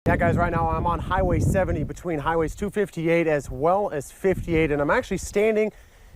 Yeah, guys, right now I'm on Highway 70 between Highways 258 as well as 58, and I'm actually standing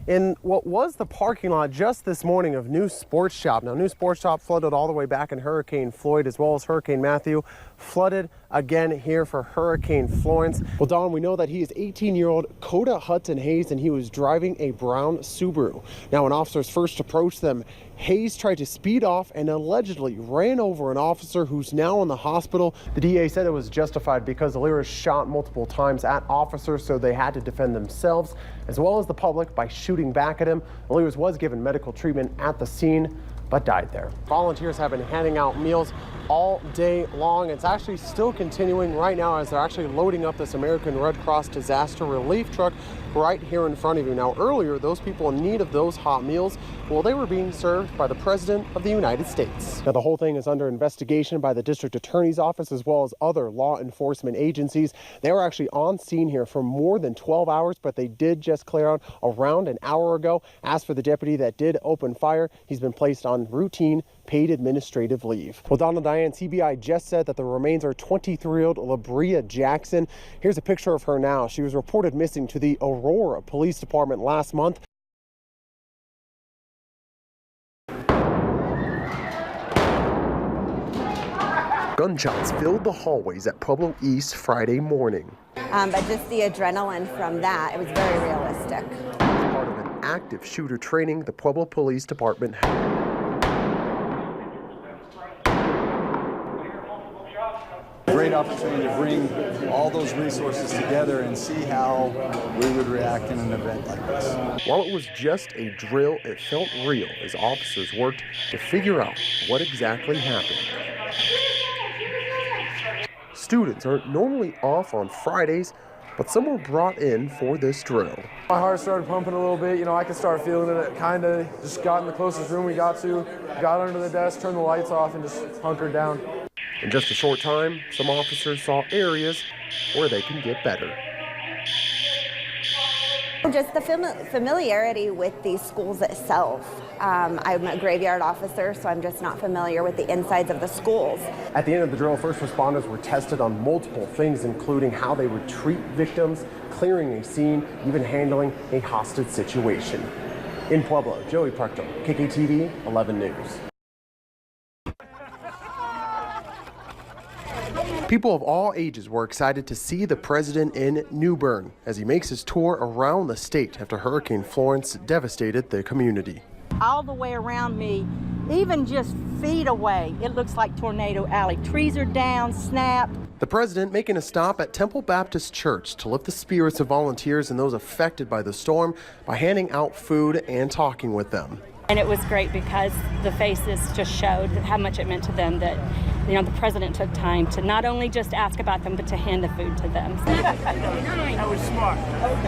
in what was the parking lot just this morning of New Sports Shop. Now, New Sports Shop flooded all the way back in Hurricane Floyd as well as Hurricane Matthew. Flooded again here for Hurricane Florence. Well, Don, we know that he is 18-year-old Coda Hudson Hayes, and he was driving a brown Subaru. Now, when officers first approached them, Hayes tried to speed off and allegedly ran over an officer who's now in the hospital. The DA said it was justified because the leaders shot multiple times at officers, so they had to defend themselves as well as the public by shooting back at him. The leaders was given medical treatment at the scene but died there. Volunteers have been handing out meals all day long. It's actually still continuing right now as they're actually loading up this American Red Cross disaster relief truck right here in front of you. Now, earlier, those people in need of those hot meals, well, they were being served by the President of the United States. Now, the whole thing is under investigation by the District Attorney's Office as well as other law enforcement agencies. They were actually on scene here for more than 12 hours, but they did just clear out around an hour ago. As for the deputy that did open fire, he's been placed on routine paid administrative leave. Well, Donald Diane, CBI just said that the remains are 23-year-old Labria Jackson. Here's a picture of her now. She was reported missing to the Aurora Police Department last month. Gunshots filled the hallways at Pueblo East Friday morning. But just the adrenaline from that, it was very realistic. Part of an active shooter training the Pueblo Police Department had. Great opportunity to bring all those resources together and see how we would react in an event like this. While it was just a drill, it felt real as officers worked to figure out what exactly happened. Students are normally off on Fridays, but some were brought in for this drill. My heart started pumping a little bit. I could start feeling it. Kind of just got in the closest room we got to, got under the desk, turned the lights off, and just hunkered down. In just a short time, some officers saw areas where they can get better. Just the familiarity with the schools itself. I'm a graveyard officer, so I'm just not familiar with the insides of the schools. At the end of the drill, first responders were tested on multiple things, including how they would treat victims, clearing a scene, even handling a hostage situation. In Pueblo, Joey Prechtl, KKTV 11 News. People of all ages were excited to see the president in New Bern as he makes his tour around the state after Hurricane Florence devastated the community. All the way around me, even just feet away, it looks like Tornado Alley. Trees are down, snapped. The president making a stop at Temple Baptist Church to lift the spirits of volunteers and those affected by the storm by handing out food and talking with them. And it was great because the faces just showed how much it meant to them that, the president took time to not only just ask about them, but to hand the food to them. That was smart.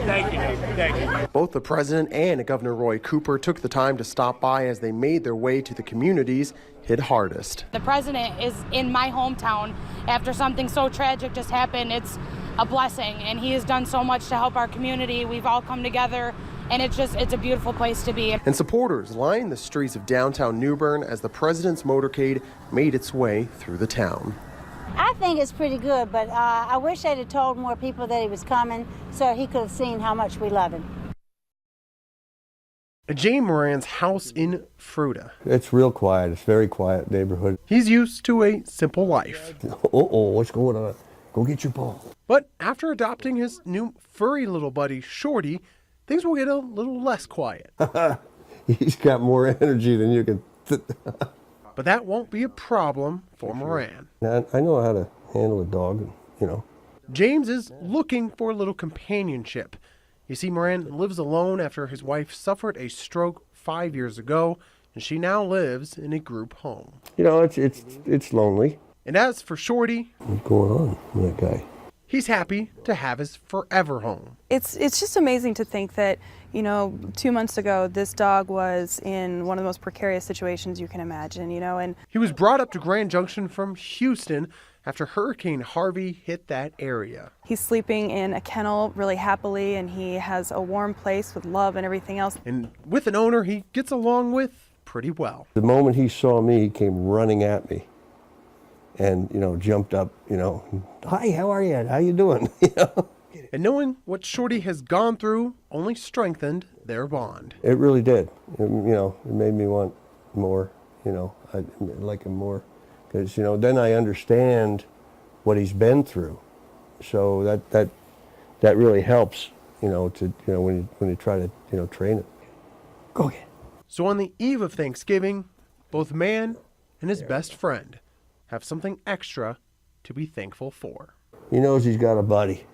Thank you. Thank you. Both the president and Governor Roy Cooper took the time to stop by as they made their way to the communities hit hardest. The president is in my hometown. After something so tragic just happened, it's a blessing, and he has done so much to help our community. We've all come together. And it's a beautiful place to be. And supporters lined the streets of downtown New Bern as the president's motorcade made its way through the town. I think it's pretty good, but I wish they'd have told more people that he was coming so he could have seen how much we love him. Jay Moran's house in Fruta. It's real quiet. It's a very quiet neighborhood. He's used to a simple life. What's going on? Go get your ball. But after adopting his new furry little buddy, Shorty, things will get a little less quiet. He's got more energy than you can. But that won't be a problem for Moran. I know how to handle a dog, James is looking for a little companionship. You see, Moran lives alone after his wife suffered a stroke 5 years ago, and she now lives in a group home. It's lonely. And as for Shorty, what's going on with that guy? He's happy to have his forever home. It's just amazing to think that, 2 months ago, this dog was in one of the most precarious situations you can imagine, and he was brought up to Grand Junction from Houston after Hurricane Harvey hit that area. He's sleeping in a kennel really happily, and he has a warm place with love and everything else. And with an owner he gets along with pretty well. The moment he saw me, he came running at me. and, you know, jumped up, you know, hi, how are you? How you doing? You know? And knowing what Shorty has gone through only strengthened their bond. It really did. You know, it made me want more, you know, I like him more. Because, you know, then I understand what he's been through. So that really helps, you know, to, you know, when you try to, you know, train it. Go again. So on the eve of Thanksgiving, both Man and his best friend have something extra to be thankful for. He knows he's got a buddy.